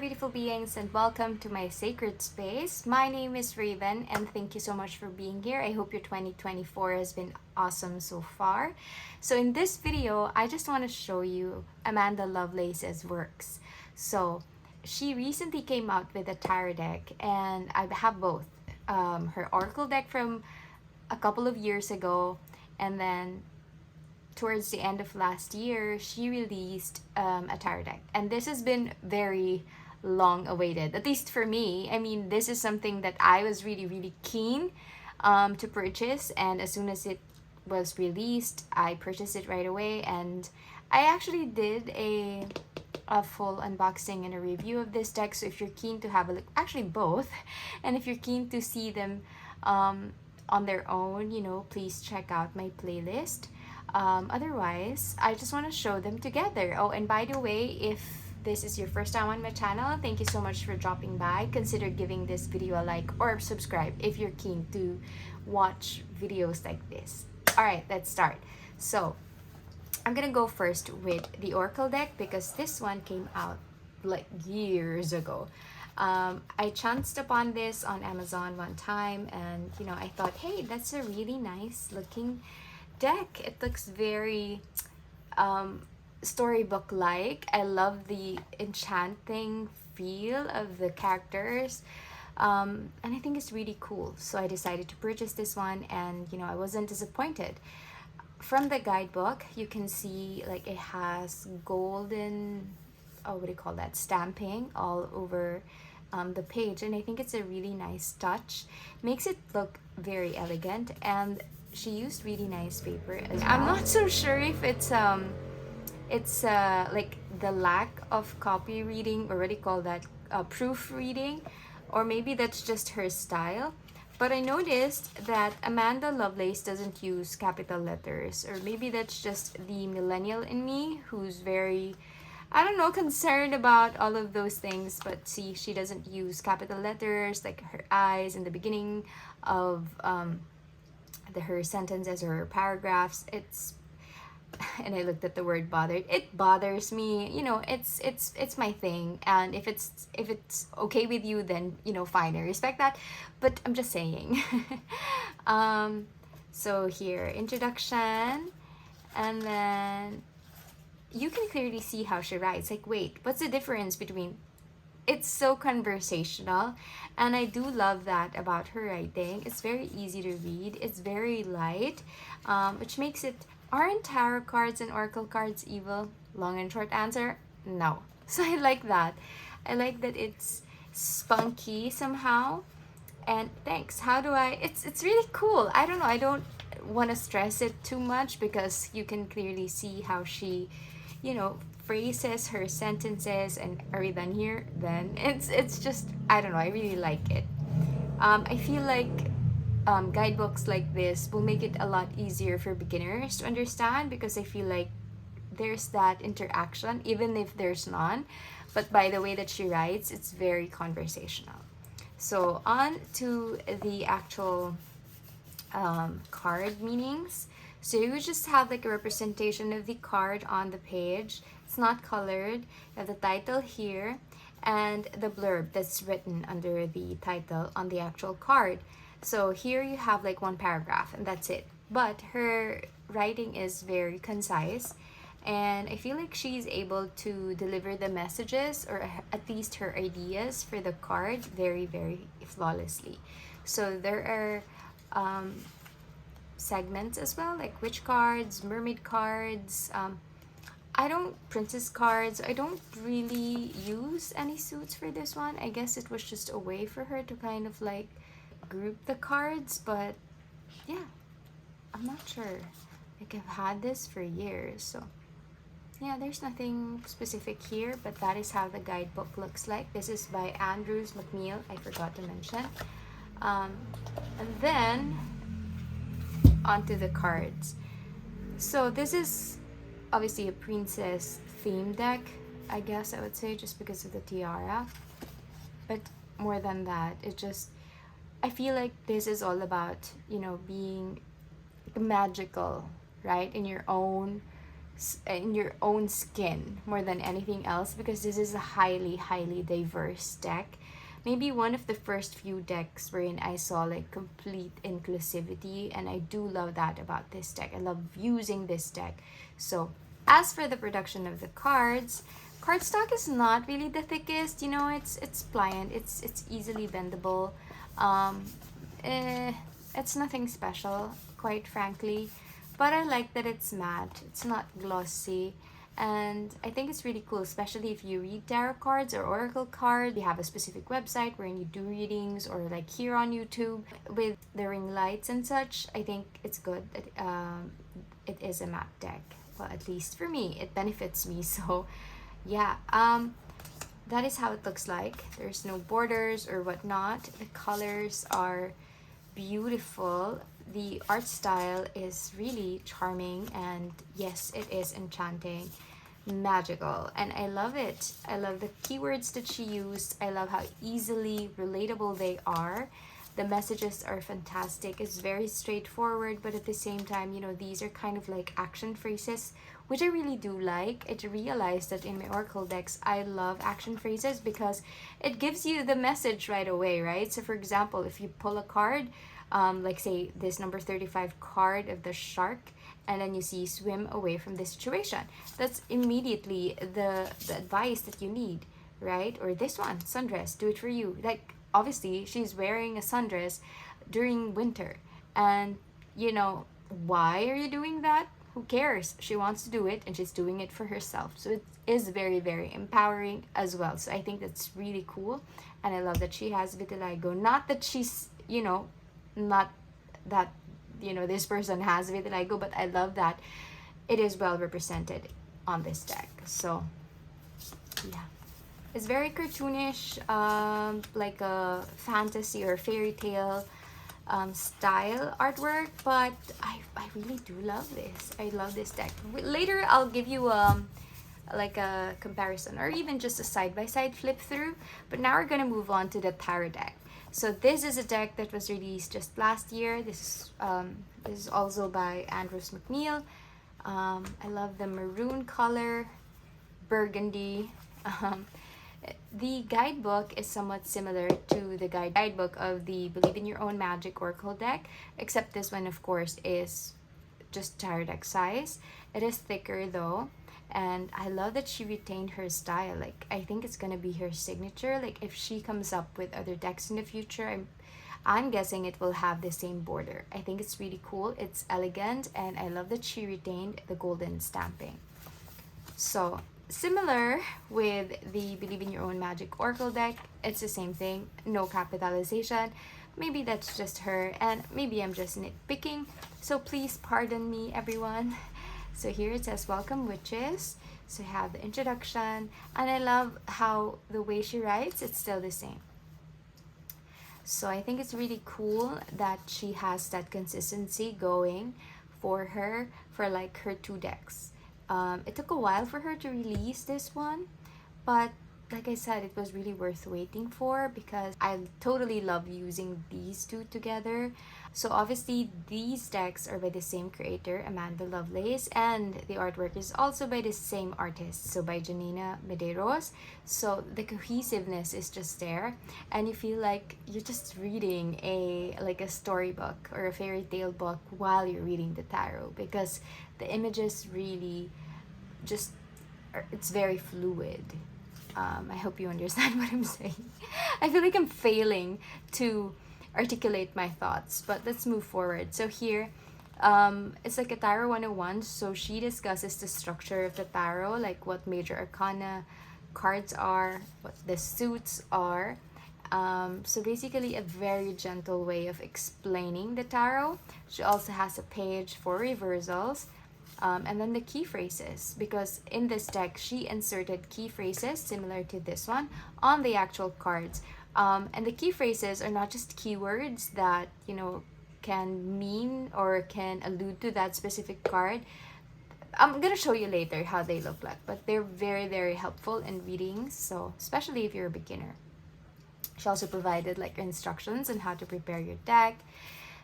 beautiful beings, and welcome to my sacred space. My name is Raven, and thank you so much for being here. I hope your 2024 has been awesome so far. So, in this video, I just want to show you Amanda Lovelace's works. So, she recently came out with a tarot deck, and I have both her Oracle deck from a couple of years ago, and then towards the end of last year, she released a tarot deck. And this has been very long awaited, at least for me. I mean, this is something that I was really keen to purchase. And as soon as it was released, I purchased it right away. And I actually did a full unboxing and a review of this deck. So if you're keen to have a look, actually both, and if you're keen to see them on their own, please check out my playlist. Otherwise, I just want to show them together. Oh, and by the way, if this is your first time on my channel, thank you so much for dropping by. Consider giving this video a like or subscribe if you're keen to watch videos like this. Alright, let's start. So, I'm gonna go first with the Oracle deck because this one came out like years ago. I chanced upon this on Amazon one time, and I thought, hey, that's a really nice looking deck. It looks very storybook like. I love the enchanting feel of the characters, and I think it's really cool. So I decided to purchase this one, and I wasn't disappointed. From the guidebook, you can see like it has golden, what do you call that, stamping all over the page, and I think it's a really nice touch. Makes it look very elegant, and she used really nice paper as well. I'm not so sure if it's like the lack of copy reading, or what do you call that, proofreading, or maybe that's just her style. But I noticed that Amanda Lovelace doesn't use capital letters, or maybe that's just the millennial in me who's very, I don't know, concerned about all of those things. But see, she doesn't use capital letters like her eyes in the beginning of her sentences or her paragraphs. And I looked at the word bothered. It bothers me. It's my thing. And if it's okay with you, then fine, I respect that. But I'm just saying. So here, introduction, and then you can clearly see how she writes. Like, wait, what's the difference between? It's so conversational, and I do love that about her writing. It's very easy to read. It's very light, which makes it. Aren't tarot cards and oracle cards evil? Long and short answer, no. So I like that. I like that it's spunky somehow. And thanks. How do I? It's really cool. I don't know. I don't want to stress it too much because you can clearly see how she, phrases her sentences. And are we done here? Then it's just, I don't know. I really like it. I feel like guidebooks like this will make it a lot easier for beginners to understand, because I feel like there's that interaction even if there's none. But by the way that she writes, it's very conversational. So on to the actual card meanings. So you just have like a representation of the card on the page. It's not colored. You have the title here and the blurb that's written under the title on the actual card. So here you have like one paragraph and that's it. But her writing is very concise, and I feel like she's able to deliver the messages, or at least her ideas for the card, very flawlessly. So there are segments as well, like witch cards, mermaid cards, princess cards. I don't really use any suits for this one. I guess it was just a way for her to kind of like group the cards, but yeah, I'm not sure. Like, I've had this for years, so yeah, there's nothing specific here, but that is how the guidebook looks like. This is by Andrews McNeil, I forgot to mention. And then onto the cards. So this is obviously a princess theme deck, I guess I would say, just because of the tiara. But more than that, I feel like this is all about, being magical, right? In your own in your own skin more than anything else, because this is a highly diverse deck. Maybe one of the first few decks wherein I saw like complete inclusivity, and I do love that about this deck. I love using this deck. So as for the production of the cards, cardstock is not really the thickest. You know, it's pliant. It's easily bendable. Um, eh, it's nothing special, quite frankly. But I like that it's matte. It's not glossy. And I think it's really cool, especially if you read tarot cards or oracle cards. You have a specific website where you do readings, or like here on YouTube with the ring lights and such. I think it's good that it is a matte deck. Well, at least for me, it benefits me. So yeah, that is how it looks like. There's no borders or whatnot. The colors are beautiful. The art style is really charming, and yes, it is enchanting, magical, and I love it. I love the keywords that she used. I love how easily relatable they are. The messages are fantastic. It's very straightforward, but at the same time, you know, these are kind of like action phrases, which I really do like. I realized that in my oracle decks, I love action phrases because it gives you the message right away, right? So for example, if you pull a card, like say this number 35 card of the shark, and then you see swim away from this situation, that's immediately the advice that you need, right? Or this one, sundress, do it for you. Like obviously she's wearing a sundress during winter, and you know, why are you doing that? Who cares? She wants to do it, and she's doing it for herself. So it is very empowering as well. So I think that's really cool, and I love that she has vitiligo. Not that she's, you know, not that, you know, this person has vitiligo, but I love that it is well represented on this deck. So yeah, it's very cartoonish, like a fantasy or fairy tale style artwork, but I really do love this. I love this deck. Later I'll give you like a comparison, or even just a side-by-side flip through, but now we're gonna move on to the tarot deck. So this is a deck that was released just last year. This is also by Andrews McNeil. I love the maroon color, burgundy. The guidebook is somewhat similar to the guidebook of the Believe in Your Own Magic Oracle deck, except this one, of course, is just tarot deck size. It is thicker though, and I love that she retained her style. Like I think it's gonna be her signature. Like if she comes up with other decks in the future, I'm guessing it will have the same border. I think it's really cool. It's elegant, and I love that she retained the golden stamping. So similar with the Believe in Your Own Magic Oracle deck, it's the same thing. No capitalization. Maybe that's just her, and maybe I'm just nitpicking. So please pardon me, everyone. So here it says, welcome witches. So you have the introduction, and I love how the way she writes, it's still the same. So I think it's really cool that she has that consistency going for her for like her two decks. It took a while for her to release this one, but like I said, it was really worth waiting for because I totally love using these two together. So obviously these decks are by the same creator, Amanda Lovelace, and the artwork is also by the same artist, so by Janina Medeiros. So the cohesiveness is just there, and you feel like you're just reading a storybook or a fairy tale book while you're reading the tarot, because the images really just it's very fluid. I hope you understand what I'm saying. I feel like I'm failing to articulate my thoughts, but let's move forward. So here, it's like a Tarot 101. So she discusses the structure of the tarot, like what major arcana cards are, what the suits are. So basically a very gentle way of explaining the tarot. She also has a page for reversals. And then the key phrases, because in this deck she inserted key phrases similar to this one on the actual cards, and the key phrases are not just keywords that, you know, can mean or can allude to that specific card. I'm gonna show you later how they look like, but they're very helpful in readings, so especially if you're a beginner. She also provided like instructions on how to prepare your deck.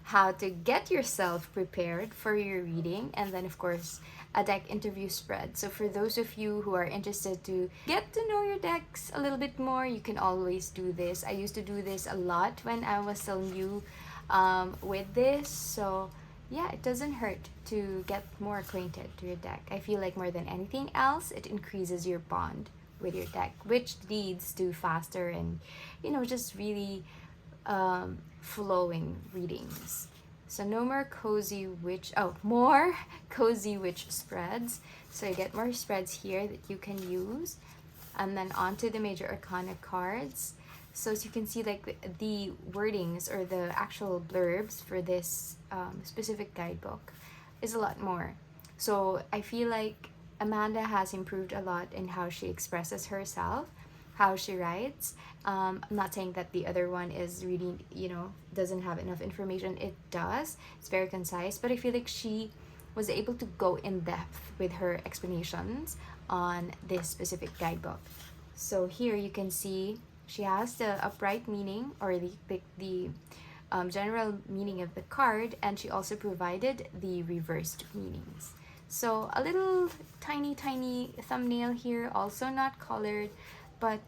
how to get yourself prepared for your reading, and then of course a deck interview spread. So for those of you who are interested to get to know your decks a little bit more, you can always do this. I used to do this a lot when I was still new with this. So yeah, it doesn't hurt to get more acquainted to your deck. I feel like more than anything else, it increases your bond with your deck, which leads to faster and, just really flowing readings. So no more more cozy witch spreads. So you get more spreads here that you can use. And then onto the major arcana cards. So as you can see, like the wordings or the actual blurbs for this specific guidebook is a lot more. So I feel like Amanda has improved a lot in how she expresses herself, how she writes. I'm not saying that the other one is really, doesn't have enough information. It does. It's very concise, but I feel like she was able to go in depth with her explanations on this specific guidebook. So here you can see she has the upright meaning, or the general meaning of the card, and she also provided the reversed meanings. So a little tiny thumbnail here, also not colored, but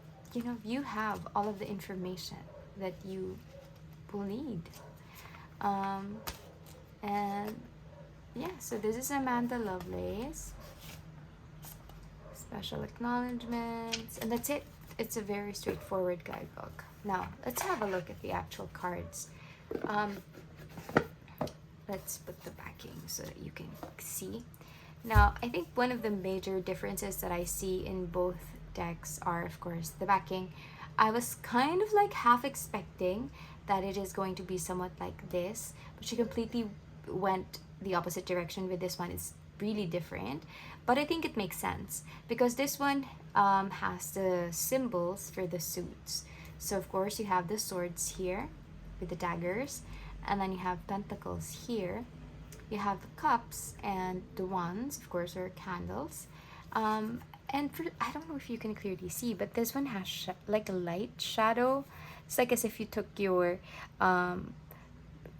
you have all of the information that you will need. And yeah, so this is Amanda Lovelace. Special acknowledgements, and that's it. It's a very straightforward guidebook. Now, let's have a look at the actual cards. Let's put the backing so that you can see. Now, I think one of the major differences that I see in both decks are, of course, the backing. I was kind of like half expecting that it is going to be somewhat like this, but she completely went the opposite direction with this one. It's really different, but I think it makes sense because this one has the symbols for the suits. So of course you have the swords here with the daggers, and then you have pentacles here. You have the cups and the wands, of course, or candles. And I don't know if you can clearly see, but this one has like a light shadow. It's like as if you took your what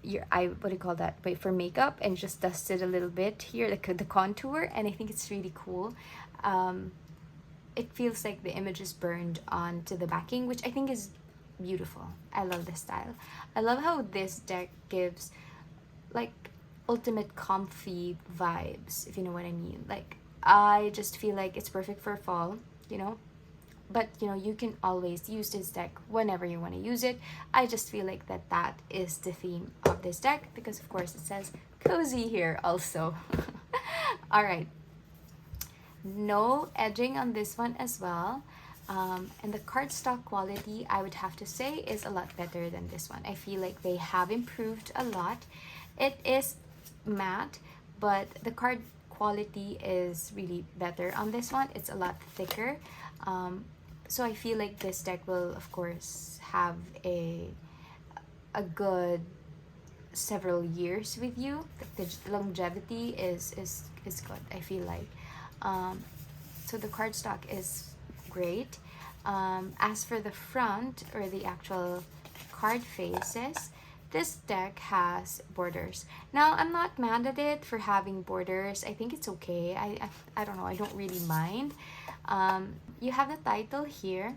do you call that? Wait, for makeup, and just dusted a little bit here, like the contour, and I think it's really cool. It feels like the image is burned onto the backing, which I think is beautiful. I love this style. I love how this deck gives like ultimate comfy vibes, if you know what I mean. Like, I just feel like it's perfect for fall, but you can always use this deck whenever you want to use it. I just feel like that is the theme of this deck, because of course it says cozy here also. All right, no edging on this one as well. And the cardstock quality, I would have to say, is a lot better than this one. I feel like they have improved a lot. It is matte, but the card quality is really better on this one. It's a lot thicker. So I feel like this deck will, of course, have a good several years with you. The longevity is good, I feel like. So the cardstock is great. As for the front, or the actual card faces, this deck has borders. Now, I'm not mad at it for having borders. I think it's okay. I don't know. I don't really mind. You have the title here,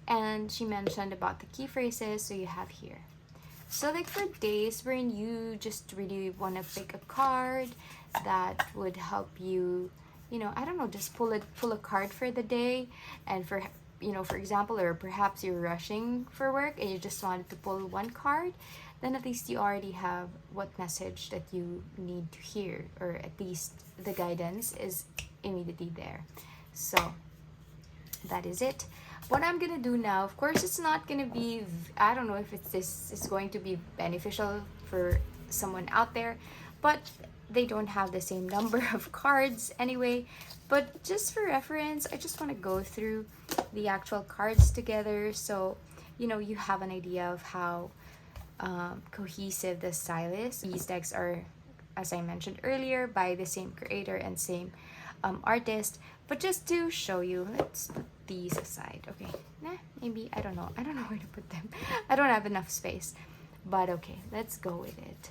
and she mentioned about the key phrases, so you have here. So like for days wherein you just really want to pick a card that would help you, I don't know, just pull a card for the day, and for example, or perhaps you're rushing for work and you just wanted to pull one card, then at least you already have what message that you need to hear, or at least the guidance is immediately there. So that is it. What I'm gonna do now, of course, it's not gonna be, I don't know if this is going to be beneficial for someone out there, but they don't have the same number of cards anyway. But just for reference, I just want to go through the actual cards together, so you have an idea of how cohesive the style is. These decks are, as I mentioned earlier, by the same creator and same artist. But just to show you, let's put these aside. Okay, maybe I don't know where to put them. I don't have enough space. But okay, let's go with it.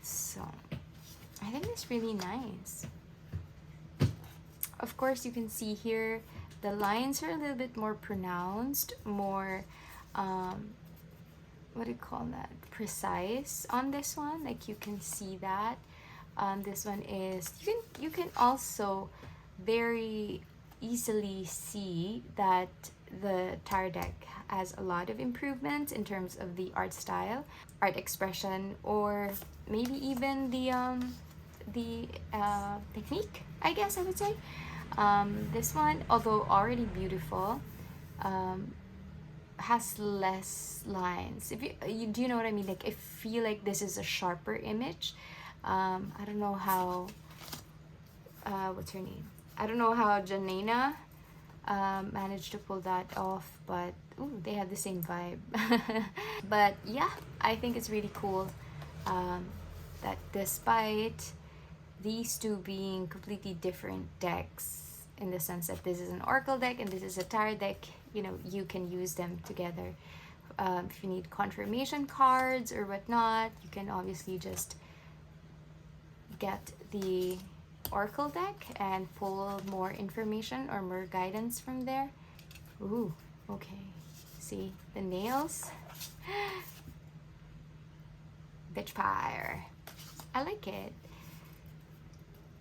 So I think it's really nice. Of course, you can see here the lines are a little bit more pronounced, more what do you call that, precise on this one. Like you can see that this one is, you can also very easily see that the tire deck has a lot of improvements in terms of the art style, art expression, or maybe even the technique, I guess I would say. This one, although already beautiful, has less lines. If you do, you know what I mean? Like I feel like this is a sharper image. I don't know how what's her name? I don't know how Janina managed to pull that off, but ooh, they have the same vibe. But yeah, I think it's really cool that despite these two being completely different decks, in the sense that this is an Oracle deck and this is a tarot deck, you know, you can use them together. If you need confirmation cards or whatnot, you can obviously just get the Oracle deck and pull more information or more guidance from there. Ooh, okay. See the nails? Bitchfire. I like it.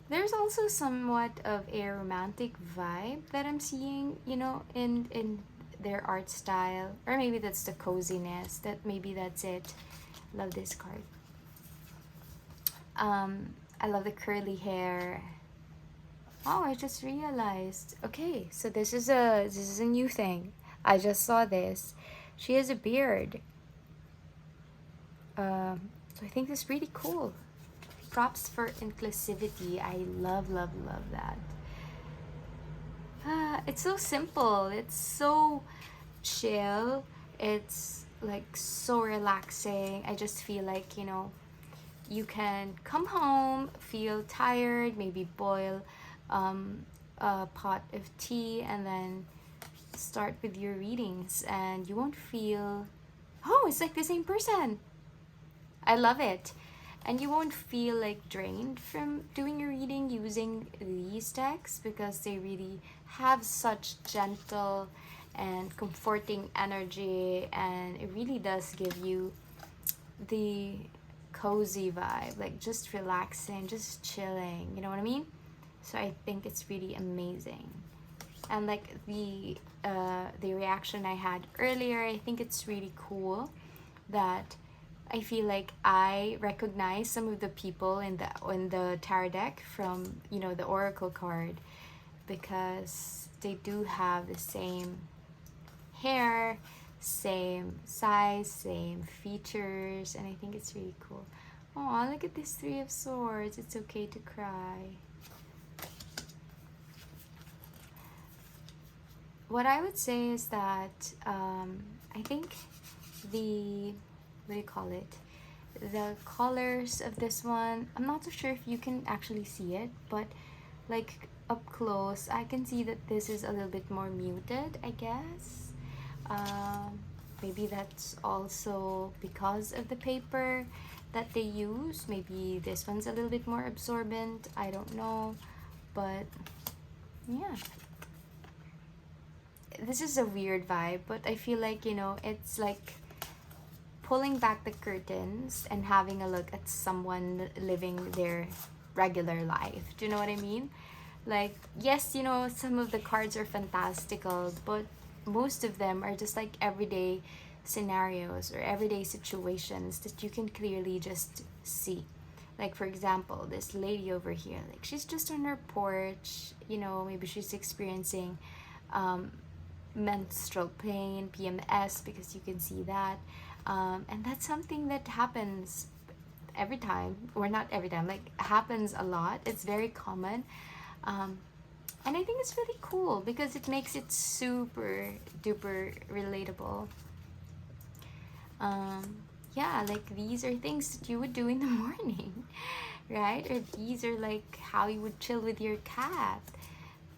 There's also somewhat of a romantic vibe that I'm seeing, you know, in their art style. Or maybe that's the coziness. Maybe that's it. Love this card. I love the curly hair. Oh, I just realized. Okay, so this is a new thing. I just saw this. She has a beard. So I think this is really cool. Props for inclusivity. I love that. It's so simple. It's so chill. It's like so relaxing. I just feel like, you know, you can come home, feel tired, maybe boil a pot of tea and then start with your readings, and you won't feel, oh, it's like the same person. I love it. And you won't feel like drained from doing your reading using these decks, because they really have such gentle and comforting energy, and it really does give you the cozy vibe, like just relaxing, just chilling, you know what I mean? So I think it's really amazing. And like the reaction I had earlier, I think it's really cool that I feel like I recognize some of the people in the tarot deck from, you know, the oracle card, because they do have the same hair, same size, same features, and I think it's really cool. Oh, look at this Three of Swords. It's okay to cry. What I would say is that I think the, what do you call it? The colors of this one, I'm not so sure if you can actually see it, but like up close, I can see that this is a little bit more muted, I guess. Maybe that's also because of the paper that they use. Maybe this one's a little bit more absorbent. I don't know. But yeah. This is a weird vibe, but I feel like, you know, it's like pulling back the curtains and having a look at someone living their regular life. Do you know what I mean? Like, yes, you know, some of the cards are fantastical, but most of them are just like everyday scenarios or everyday situations that you can clearly just see. Like, for example, this lady over here, like she's just on her porch, you know, maybe she's experiencing menstrual pain, PMS, because you can see that. And that's something that happens every time, or not every time, like happens a lot. It's very common. And I think it's really cool because it makes it super duper relatable. Yeah, like these are things that you would do in the morning, right? Or these are like how you would chill with your cat.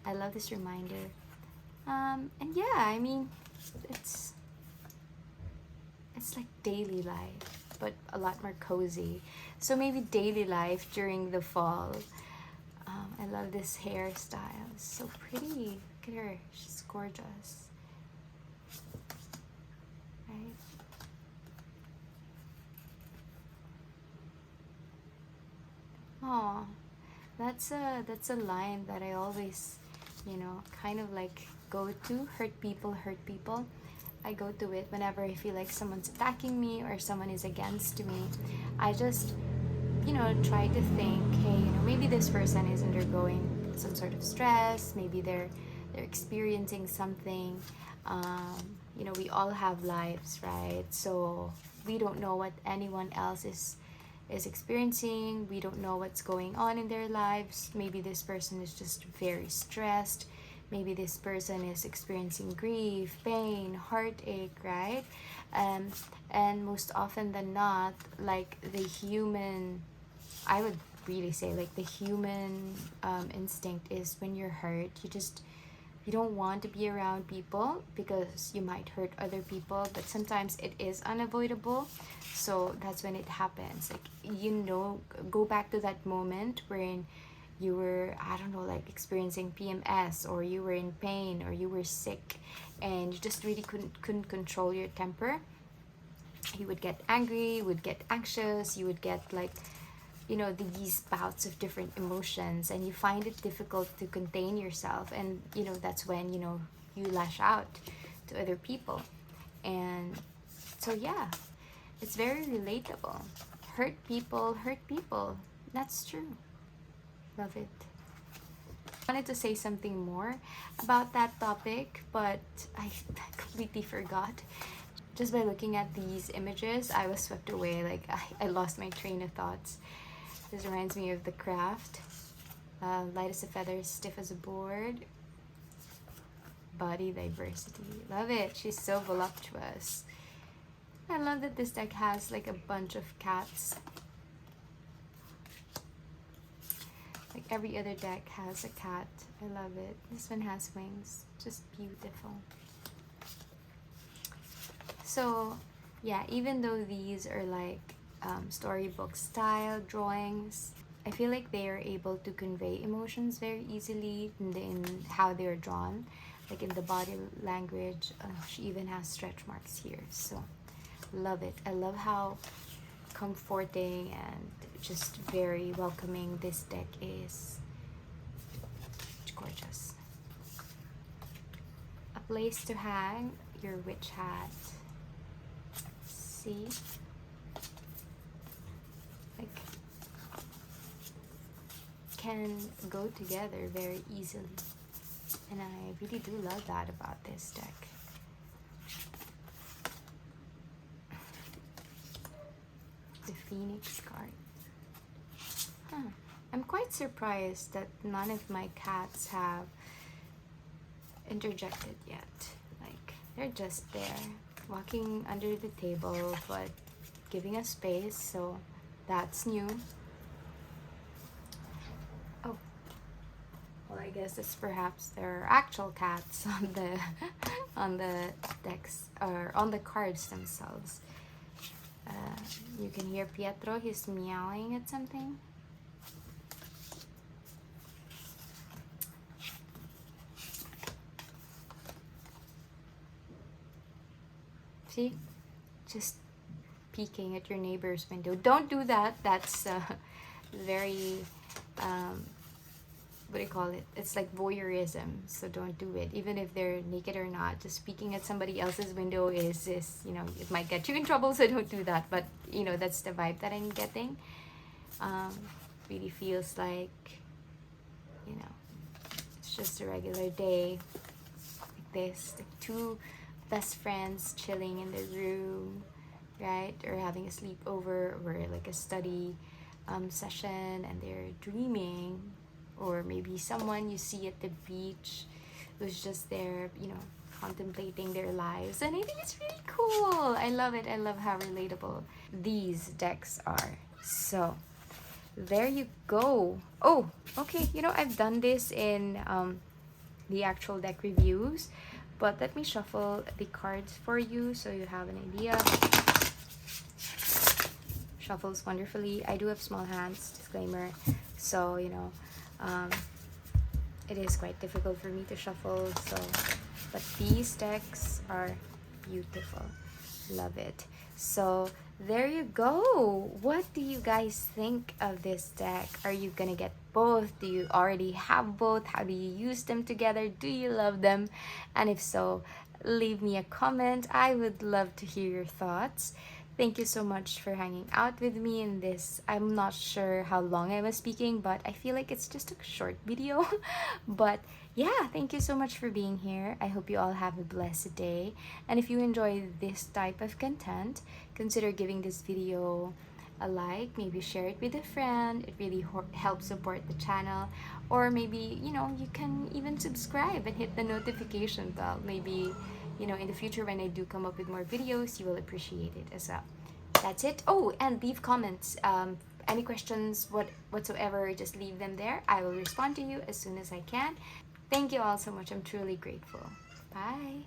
I love this reminder. And yeah, I mean, it's like daily life, but a lot more cozy. So maybe daily life during the fall. I love this hairstyle. It's so pretty. Look at her. She's gorgeous. Right? Oh, that's a line that I always, kind of like go to. Hurt people, hurt people. I go to it whenever I feel like someone's attacking me or someone is against me. I just, try to think, hey, maybe this person is undergoing some sort of stress. Maybe they're experiencing something. We all have lives, right? So we don't know what anyone else is experiencing. We don't know what's going on in their lives. Maybe this person is just very stressed. Maybe this person is experiencing grief, pain, heartache, right? And most often than not, like the human, I would really say, like the human instinct is when you're hurt, you don't want to be around people because you might hurt other people, but sometimes it is unavoidable. So that's when it happens. Like, go back to that moment wherein you were, I don't know, like experiencing PMS, or you were in pain, or you were sick, and you just really couldn't control your temper. You would get angry, you would get anxious, you would get like, these bouts of different emotions, and you find it difficult to contain yourself, and that's when you lash out to other people. And so yeah, it's very relatable. Hurt people, that's true. Love it. I wanted to say something more about that topic, but I completely forgot. Just by looking at these images, I was swept away. Like, I lost my train of thoughts. This reminds me of The Craft. Light as a feather, stiff as a board. Body diversity. Love it. She's so voluptuous. I love that this deck has like a bunch of cats. Like every other deck has a cat. I love it. This one has wings. Just beautiful. So yeah, even though these are like storybook style drawings, I feel like they are able to convey emotions very easily in how they're drawn, like in the body language. She even has stretch marks here, so love it. I love how comforting and just very welcoming this deck is. It's gorgeous. A place to hang your witch hat. See? Like, can go together very easily, and I really do love that about this deck. The Phoenix card. I'm quite surprised that none of my cats have interjected yet. Like, they're just there, walking under the table, but giving us space, so that's new. Oh, well, I guess it's perhaps there are actual cats on the on the decks, or on the cards themselves. You can hear Pietro, he's meowing at something. See? Just peeking at your neighbor's window. Don't do that. That's very, what do you call it? It's like voyeurism. So don't do it. Even if they're naked or not, just peeking at somebody else's window is, it might get you in trouble, so don't do that. But, that's the vibe that I'm getting. Really feels like, it's just a regular day like this. Like two best friends chilling in the room, right? Or having a sleepover, or like a study session, and they're dreaming. Or maybe someone you see at the beach who's just there, contemplating their lives. And I think it's really cool. I love it. I love how relatable these decks are. So there you go. Oh, okay. I've done this in the actual deck reviews, but let me shuffle the cards for you so you have an idea. shuffles wonderfully. I do have small hands, disclaimer, so it is quite difficult for me to shuffle. So, but these decks are beautiful. Love it. So there you go. What do you guys think of this deck? Are you gonna get both? Do you already have both? How do you use them together? Do you love them? And if so, leave me a comment. I would love to hear your thoughts. Thank you so much for hanging out with me in this. I'm not sure how long I was speaking, but I feel like it's just a short video. But yeah, thank you so much for being here. I hope you all have a blessed day. And if you enjoy this type of content, consider giving this video a like, maybe share it with a friend. It really helps support the channel. Or maybe, you can even subscribe and hit the notification bell. Maybe in the future when I do come up with more videos, you will appreciate it as well. That's it. Oh, and leave comments. Any questions, whatsoever, just leave them there. I will respond to you as soon as I can. Thank you all so much. I'm truly grateful. Bye.